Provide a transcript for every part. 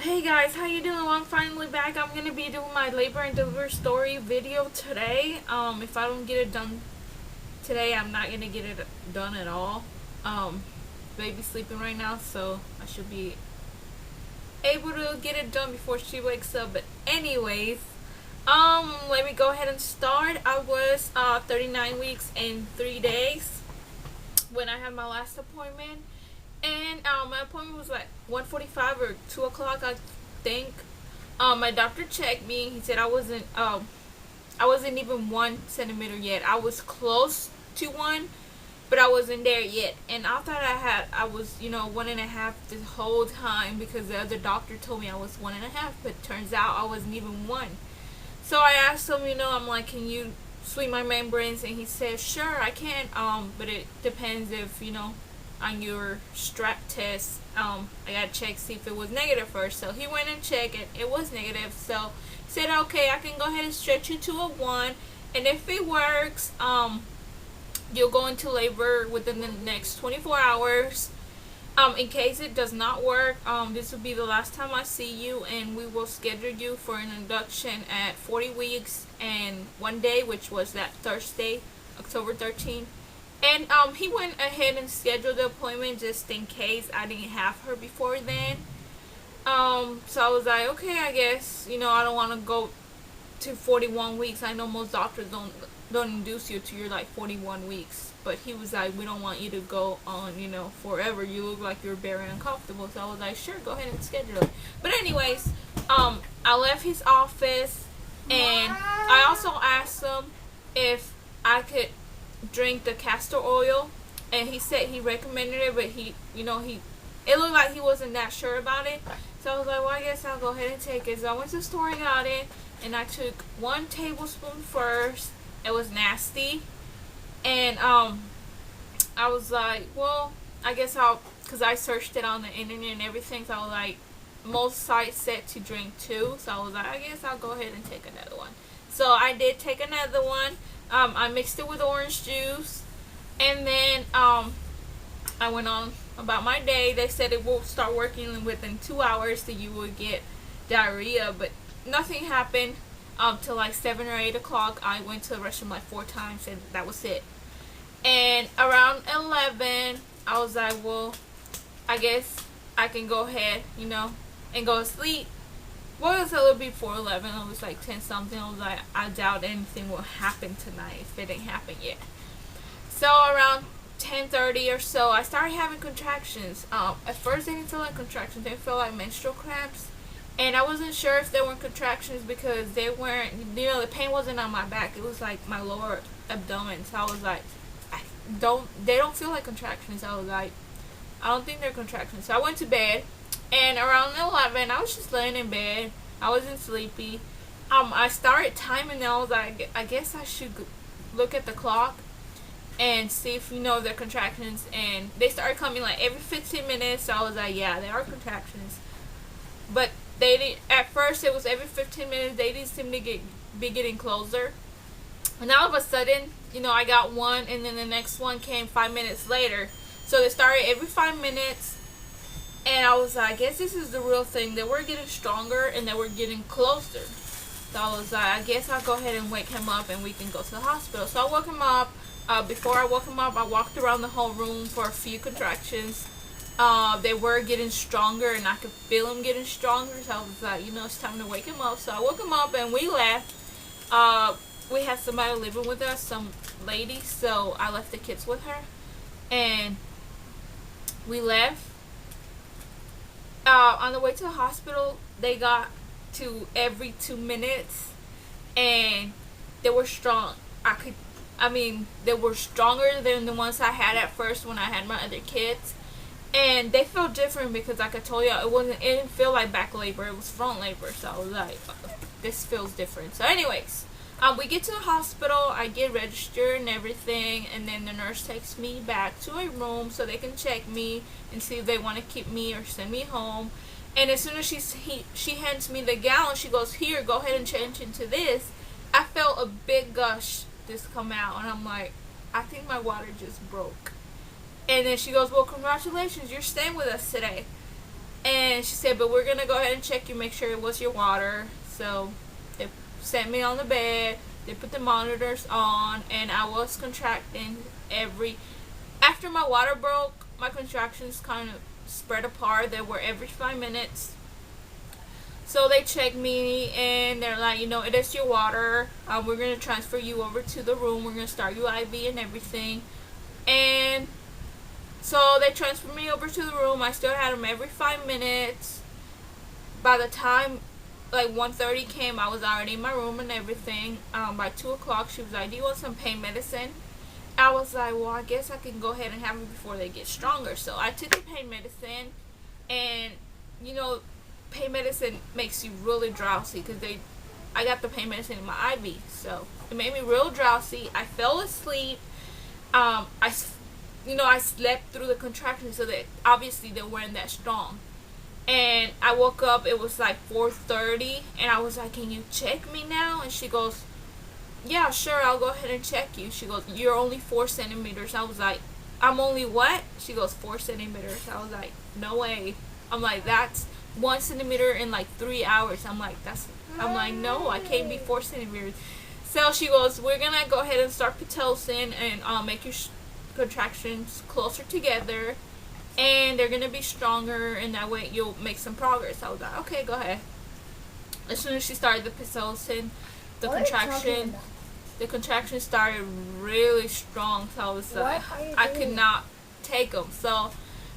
Hey guys, how you doing? Well, I'm finally back. I'm gonna be doing my labor and delivery story video today. If I don't get it done today, I'm not gonna get it done at all. Baby's sleeping right now, so I should be able to get it done before she wakes up. But anyways, let me go ahead and start. I was 39 weeks and 3 days when I had my last appointment. And my appointment was like 1:45 or 2 o'clock, I think. My doctor checked me. He said I wasn't even 1 centimeter yet. I was close to one, but I wasn't there yet. And I thought I was, 1.5 this whole time because the other doctor told me I was 1.5, but turns out I wasn't even one. So I asked him, I'm like, can you sweep my membranes? And he said, sure, I can. But it depends if, on your strap test. I gotta check, see if it was negative first. So he went and checked it. It was negative. So he said, okay, I can go ahead and stretch you to a 1. And if it works, you'll go into labor within the next 24 hours. In case it does not work, this will be the last time I see you, and we will schedule you for an induction at 40 weeks and 1 day, which was that Thursday, October 13th. And he went ahead and scheduled the appointment just in case I didn't have her before then. So I was like, okay, I guess, I don't want to go to 41 weeks. I know most doctors don't induce you to your like 41 weeks. But he was like, we don't want you to go on, forever. You look like you're very uncomfortable. So I was like, sure, go ahead and schedule it. But anyways, I left his office, and I also asked him if I could drink the castor oil, and he said he recommended it, but it looked like he wasn't that sure about it. So I was like, well, I guess I'll go ahead and take it. So I went to the store and got it, and I took 1 tablespoon first. It was nasty, and I was like, well, I guess because I searched it on the internet and everything, so I was like, most sites said to drink 2, so I was like, I guess I'll go ahead and take another one. So I did take another one. I mixed it with orange juice, and then I went on about my day. They said it will start working within 2 hours, that you would get diarrhea, but nothing happened till like 7 or 8 o'clock. I went to the restroom like 4 times, and that was it. And around 11, I was like, well, I guess I can go ahead, and go to sleep. Well, it was a little before 11. It was like 10 something. I was like, I doubt anything will happen tonight if it ain't happened yet. So around 10:30 or so, I started having contractions. At first, they didn't feel like contractions. They felt like menstrual cramps. And I wasn't sure if they were contractions because they weren't, the pain wasn't on my back. It was like my lower abdomen. So I was like, they don't feel like contractions. I was like, I don't think they're contractions. So I went to bed. And around 11, I was just laying in bed. I wasn't sleepy. I started timing, and I was like, I guess I should look at the clock and see if they're contractions. And they started coming like every 15 minutes. So I was like, yeah, they are contractions. But they didn't. At first, it was every 15 minutes. They didn't seem to be getting closer. And all of a sudden, I got one, and then the next one came 5 minutes later. So they started every 5 minutes. And I was like, I guess this is the real thing. They were getting stronger, and they were getting closer. So I was like, I guess I'll go ahead and wake him up, and we can go to the hospital. So I woke him up. Before I woke him up, I walked around the whole room for a few contractions. They were getting stronger, and I could feel them getting stronger. So I was like, it's time to wake him up. So I woke him up, and we left. We had somebody living with us, some lady. So I left the kids with her, and we left. On the way to the hospital, they got to every 2 minutes, and they were strong. They were stronger than the ones I had at first when I had my other kids, and they felt different because, like I told you, it didn't feel like back labor; it was front labor. So I was like, this feels different. So, anyways, we get to the hospital. I get registered and everything, and then the nurse takes me back to a room so they can check me and see if they want to keep me or send me home. And as soon as she hands me the gallon, she goes, here, go ahead and change into this. I felt a big gush just come out, and I'm like, I think my water just broke. And then she goes, well, congratulations, you're staying with us today. And she said, but we're gonna go ahead and check you, make sure it was your water. So they set me on the bed, they put the monitors on, and I was contracting after my water broke, my contractions kind of spread apart. They were every 5 minutes. So they checked me and they're like, it is your water. We're going to transfer you over to the room. We're going to start you IV and everything. And so they transferred me over to the room. I still had them every 5 minutes. By the time like 1:30 came, I was already in my room and everything. By 2 o'clock, she was like, do you want some pain medicine? I was like, well, I guess I can go ahead and have it before they get stronger. So I took the pain medicine, and pain medicine makes you really drowsy because I got the pain medicine in my IV, so it made me real drowsy. I fell asleep. I slept through the contractions, so that obviously they weren't that strong. And I woke up, it was like 4:30, and I was like, can you check me now? And she goes, yeah, sure, I'll go ahead and check you. She goes, you're only 4 centimeters. I was like, I'm only what? She goes, 4 centimeters. I was like, no way. I'm like, that's 1 centimeter in like 3 hours. I'm like, no, I can't be 4 centimeters. So she goes, we're gonna go ahead and start Pitocin and make your contractions closer together, and they're gonna be stronger, and that way you'll make some progress. I was like, okay, go ahead. As soon as she started the Pitocin, the contraction started really strong. So I was like, I could not take them. So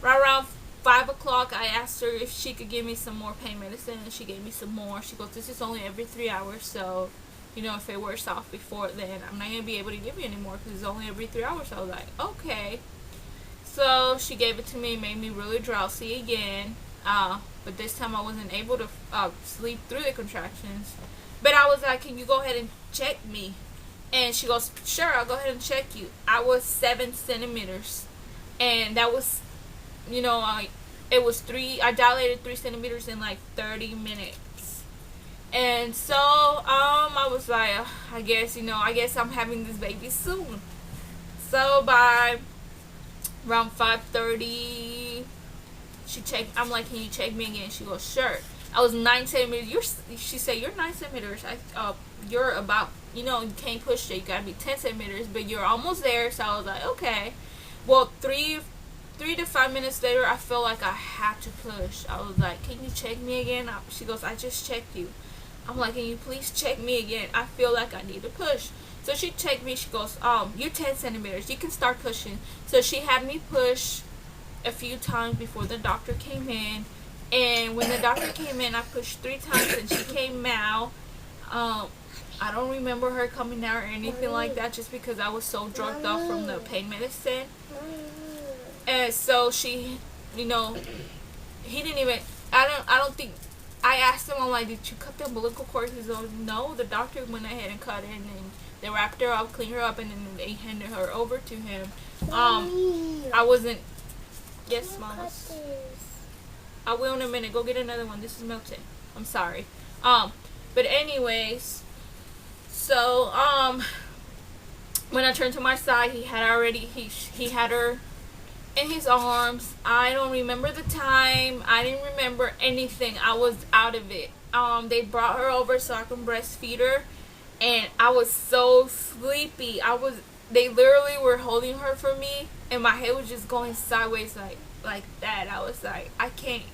right around 5 o'clock, I asked her if she could give me some more pain medicine, and she gave me some more. She goes, this is only every 3 hours, so if it wears off before then, I'm not going to be able to give you any more because it's only every 3 hours. So I was like, okay. So she gave it to me, made me really drowsy again, but this time I wasn't able to sleep through the contractions. But I was like, can you go ahead and check me? And she goes, sure, I'll go ahead and check you. I was 7 centimeters, and that was, I dilated 3 centimeters in like 30 minutes. And so, I was like, I guess I'm having this baby soon. So by around 5:30, I'm like, can you check me again? She goes, sure. I was 9 centimeters. She said, you're 9 centimeters. You're about, you can't push it. You gotta be 10 centimeters, but you're almost there. So I was like, okay. Well, 3 to 5 minutes later, I felt like I had to push. I was like, can you check me again? She goes, I just checked you. I'm like, can you please check me again? I feel like I need to push. So she checked me. She goes, you're 10 centimeters. You can start pushing. So she had me push a few times before the doctor came in. And when the doctor came in, I pushed 3 times, and she came out. I don't remember her coming out or anything like that, just because I was so drugged off from the pain medicine. And so she, he didn't even, I don't think, I asked him, I'm like, did you cut the umbilical cord? He goes, no, the doctor went ahead and cut it, and they wrapped her up, cleaned her up, and then they handed her over to him. I wasn't, yes, Mama. I will in a minute. Go get another one. This is melted. I'm sorry. But anyways, so when I turned to my side, he had her in his arms. I don't remember the time. I didn't remember anything. I was out of it. They brought her over so I can breastfeed her, and I was so sleepy. They literally were holding her for me, and my head was just going sideways like that. I was like, I can't.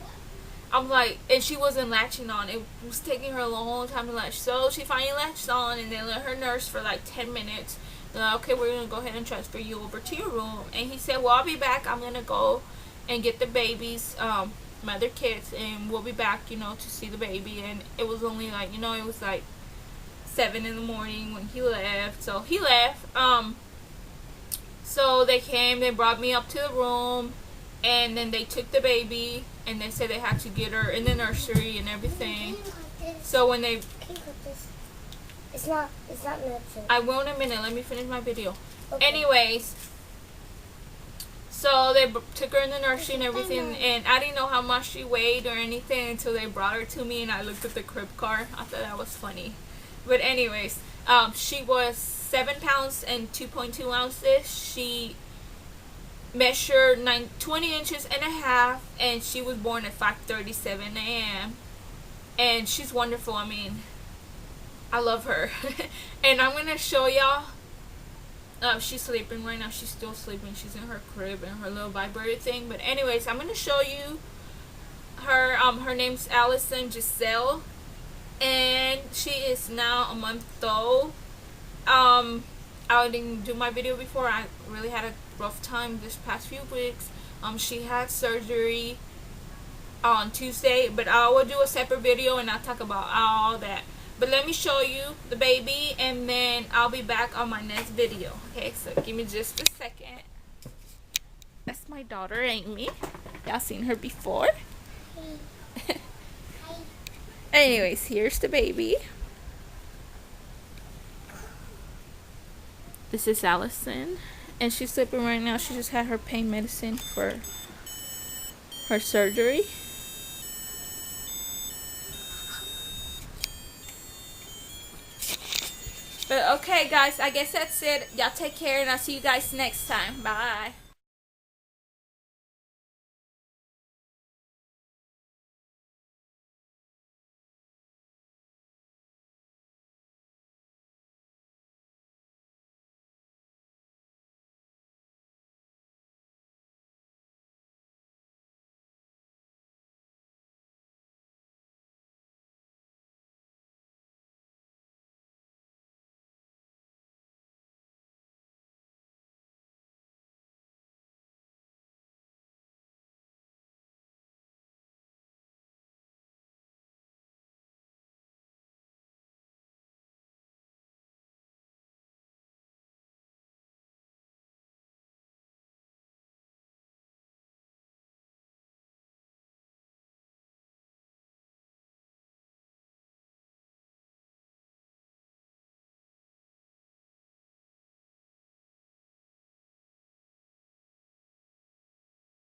I'm like, and she wasn't latching on. It was taking her a long time to latch. So she finally latched on, and they let her nurse for like 10 minutes. They're like, okay, we're going to go ahead and transfer you over to your room. And he said, well, I'll be back. I'm going to go and get the babies, my other kids, and we'll be back, to see the baby. And it was only like, it was like 7 in the morning when he left. So he left. So they came, they brought me up to the room, and then they took the baby, and they said they had to get her in the nursery and everything. So when they... It's not melted. I will in a minute. Let me finish my video. Okay. Anyways, so they took her in the nursery and everything, and I didn't know how much she weighed or anything until they brought her to me, and I looked at the crib car. I thought that was funny. But anyways, she was 7 pounds and 2.2 ounces. She, measured 20 inches and a half, and she was born at 5:37 a.m. and she's wonderful. I mean, I love her. And I'm gonna show y'all. She's sleeping right now. She's still sleeping. She's in her crib and her little vibrator thing. But anyways, I'm gonna show you her. Her name's Allison Giselle, and she is now a month old. I didn't do my video before. I really had a rough time this past few weeks. She had surgery on Tuesday, but I will do a separate video and I'll talk about all that. But let me show you the baby, and then I'll be back on my next video. Okay, so give me just a second. That's my daughter, Amy. Y'all seen her before. Anyways, here's the baby. This is Allison, and she's sleeping right now. She just had her pain medicine for her surgery. But okay, guys, I guess that's it. Y'all take care, and I'll see you guys next time. Bye.